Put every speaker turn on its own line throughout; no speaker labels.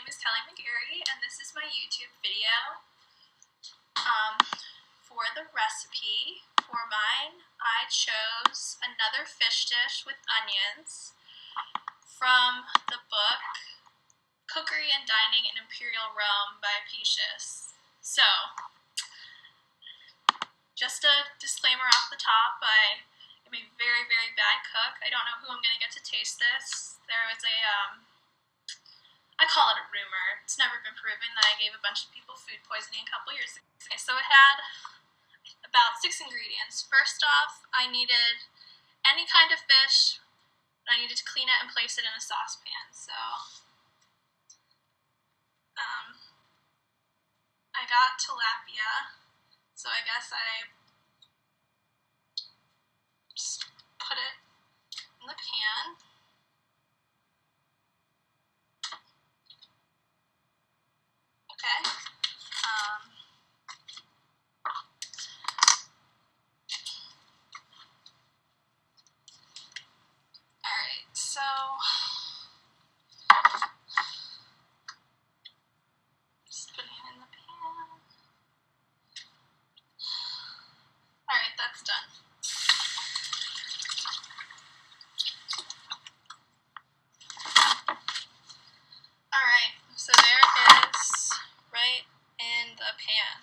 name is Kelly McGarry, and this is my YouTube video. For the recipe, for mine, I chose another fish dish with onions from the book Cookery and Dining in Imperial Rome by Apicius. So, just a disclaimer off the top, I am a very, very bad cook. I don't know who I'm going to get to taste this. There was I call it a rumor. It's never been proven that I gave a bunch of people food poisoning a couple years ago. So it had about 6 ingredients. First off, I needed any kind of fish, but I needed to clean it and place it in a saucepan. So I got tilapia, so I guess I just put it in the pan. Okay. Alright, so just putting it in the pan. Alright, that's done. Alright, so there it is, right in the pan.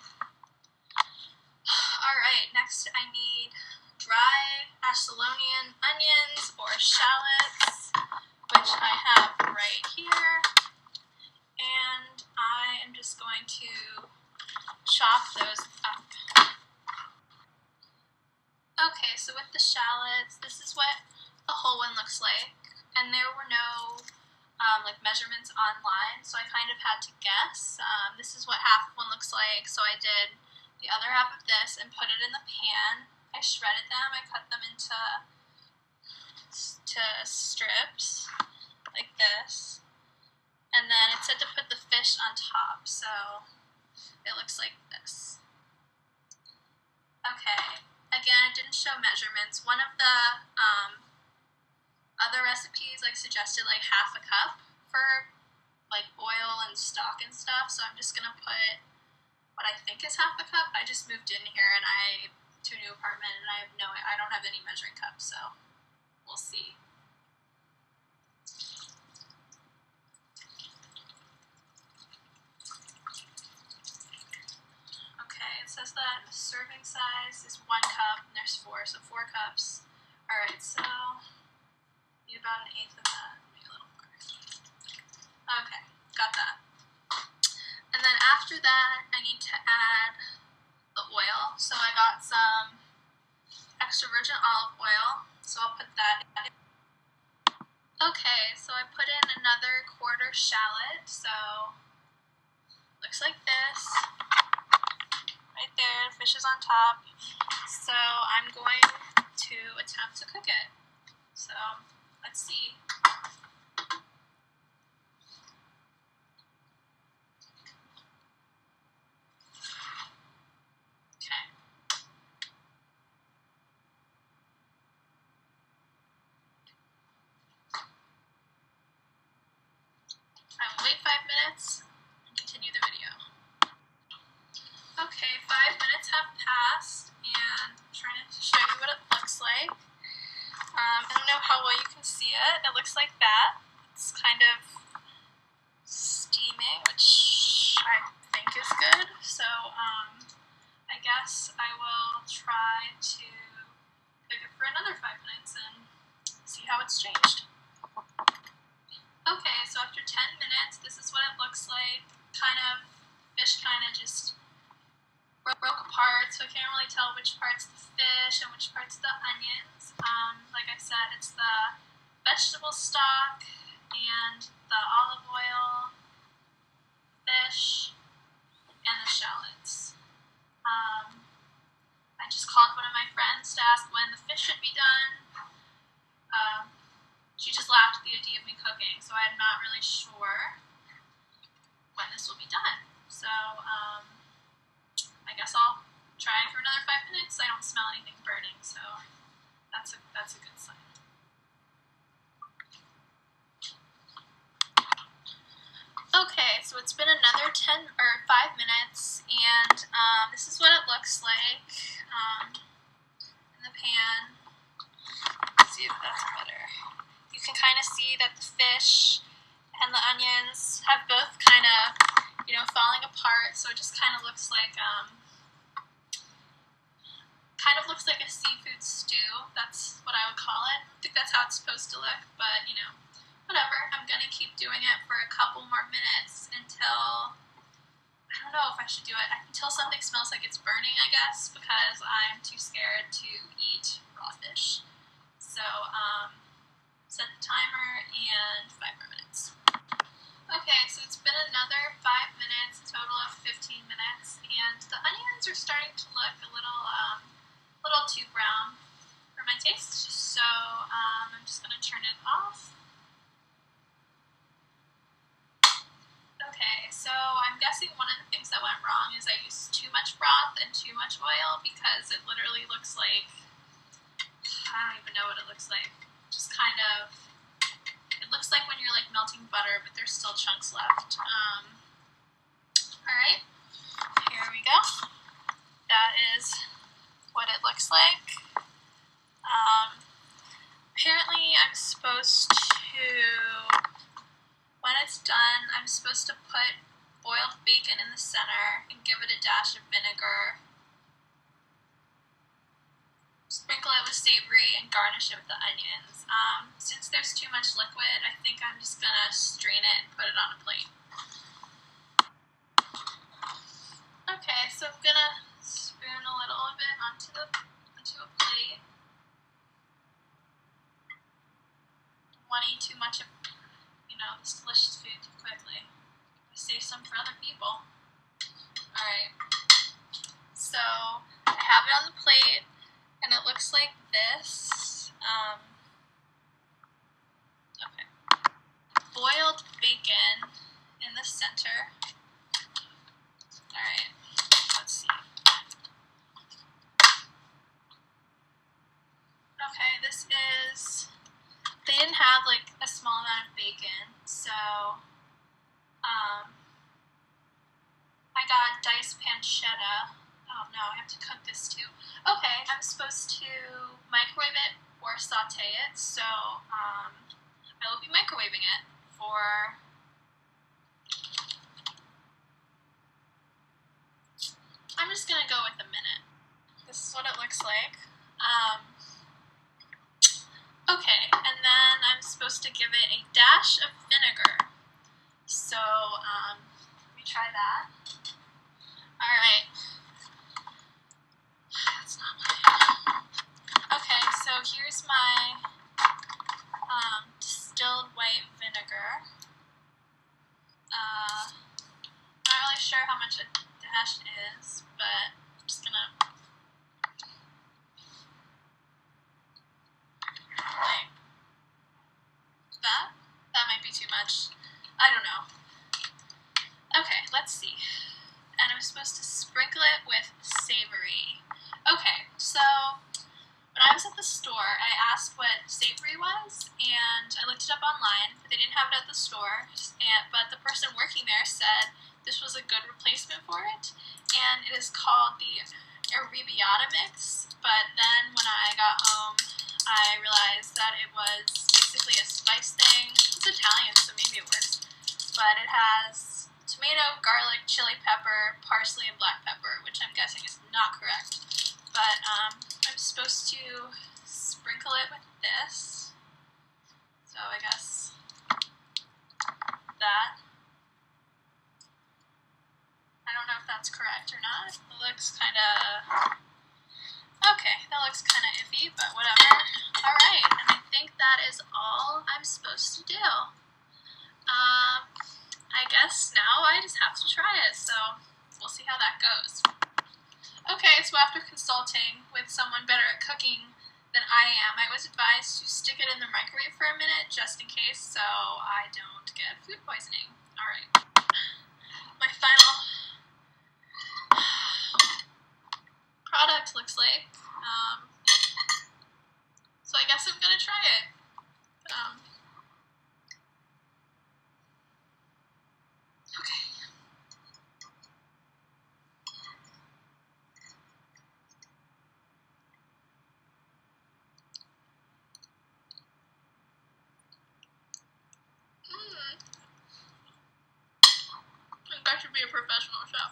Alright, next I need dry Ashkelonian onions or shallots, which I have right here, and I am just going to chop those up. Okay, so with the shallots, this is what a whole one looks like, and there were no measurements online, so I kind of had to guess. This is what half of one looks like, so I did the other half of this and put it in the pan. I shredded them, I cut them into strips, like this, and then it said to put the fish on top, so it looks like this. Okay, again, it didn't show measurements. One of the other recipes suggested half a cup for oil and stock and stuff, so I'm just gonna put what I think is half a cup. I just moved in here and to a new apartment, and I don't have any measuring cups, so we'll see. Okay, it says that the serving size is 1 cup, and there's 4, so 4 cups. Alright, so need about 1/8 of that, maybe a little more. Okay, got that. And then after that, I need to add the oil. So I got some extra virgin olive oil, so I'll put that in. Okay, so I put in another 1/4 shallot, so looks like this. Right there, the fish is on top. So I'm going to attempt to cook it. So let's see. I will wait 5 minutes and continue the video. Okay, 5 minutes have passed, and I'm trying to show you what it looks like. I don't know how well you can see it. It looks like that. It's kind of steaming, which I think is good. So I guess I will try to cook it for another 5 minutes and see how it's changed. Okay, so after 10 minutes, this is what it looks like. Fish kind of just broke apart, so I can't really tell which part's the fish and which part's the onions. Like I said, it's the vegetable stock and the olive oil, fish, and the shallots. I just called one of my friends to ask when the fish should be done. She just laughed at the idea of me cooking, so I'm not really sure when this will be done. So I guess I'll try for another 5 minutes. I don't smell anything burning, so that's a good sign. Okay, it's been another 10 or 5 minutes, and this is what it looks like in the pan. Let's see if that's better. You can kind of see that the fish and the onions have both kind of, falling apart, so it just kind of looks like a seafood stew. That's what I would call it. I think that's how it's supposed to look, but whatever. I'm gonna keep doing it for a couple more minutes until, I don't know if I should do it, until something smells like it's burning, I guess, because I'm too scared to eat raw fish. So, set the timer and 5 more minutes. Okay, so it's been another 5 minutes, a total of 15 minutes, and the onions are starting to look a little too brown for my taste, so I'm just going to turn it off. Okay, so I'm guessing one of the things that went wrong is I used too much broth and too much oil, because it literally looks like, I don't even know what it looks like, just kind of, it looks like when you're like melting butter, but there's still chunks left. Alright, here we go. That is what it looks like. Apparently I'm supposed to, when it's done, I'm supposed to put boiled bacon in the center and give it a dash of vinegar, sprinkle it with savory, and garnish it with the onions. Since there's too much liquid, I think I'm just gonna strain it and put it on a plate. Okay, so I'm gonna spoon a little of it onto a plate. Don't want to eat too much of, this delicious food too quickly. Save some for other people. Alright, so I have it on the plate, and it looks like this. Okay. Boiled bacon in the center. Alright, let's see. Okay, this is, they didn't have like a small amount of bacon, so I got diced pancetta. Oh no, I have to cook this too. Okay, I'm supposed to microwave it or saute it, so I will be microwaving it for, I'm just gonna go with a minute. This is what it looks like. Okay, and then I'm supposed to give it a dash of vinegar. So, let me try that. Alright. That's not mine. Okay, so here's my distilled white vinegar. Not really sure how much a dash is, but I'm just gonna, like, that might be too much. I don't know. Okay, let's see. And I'm supposed to sprinkle it with savory. Okay, so when I was at the store, I asked what savory was, and I looked it up online, but they didn't have it at the store, but the person working there said this was a good replacement for it, and it is called the arrabbiata mix, but then when I got home, I realized that it was basically a spice thing. It's Italian, so maybe it works, but it has tomato, garlic, chili pepper, parsley, and black pepper, which I'm guessing is not correct. But I'm supposed to sprinkle it with this. So I guess that. I don't know if that's correct or not. It looks kind of, okay, that looks kind of iffy, but whatever. Alright, and I think that is all I'm supposed to do. I guess now I just have to try it, so we'll see how that goes. Okay, so after consulting with someone better at cooking than I am, I was advised to stick it in the microwave for a minute, just in case, so I don't get food poisoning. Alright. My final product looks like. So I guess I'm gonna try it. Okay. professional chef.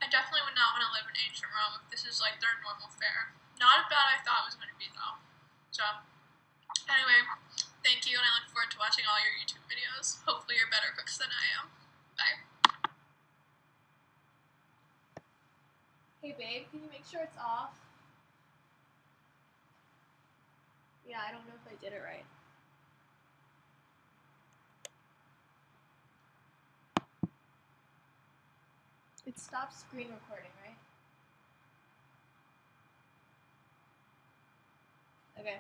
I definitely would not want to live in ancient Rome if this is like their normal fare. Not as bad as I thought it was going to be though. So, anyway, thank you, and I look forward to watching all your YouTube videos. Hopefully you're better cooks than I am. Bye.
Hey babe, can you make sure it's off? Yeah, I don't know if I did it right. It stopped screen recording, right? Okay.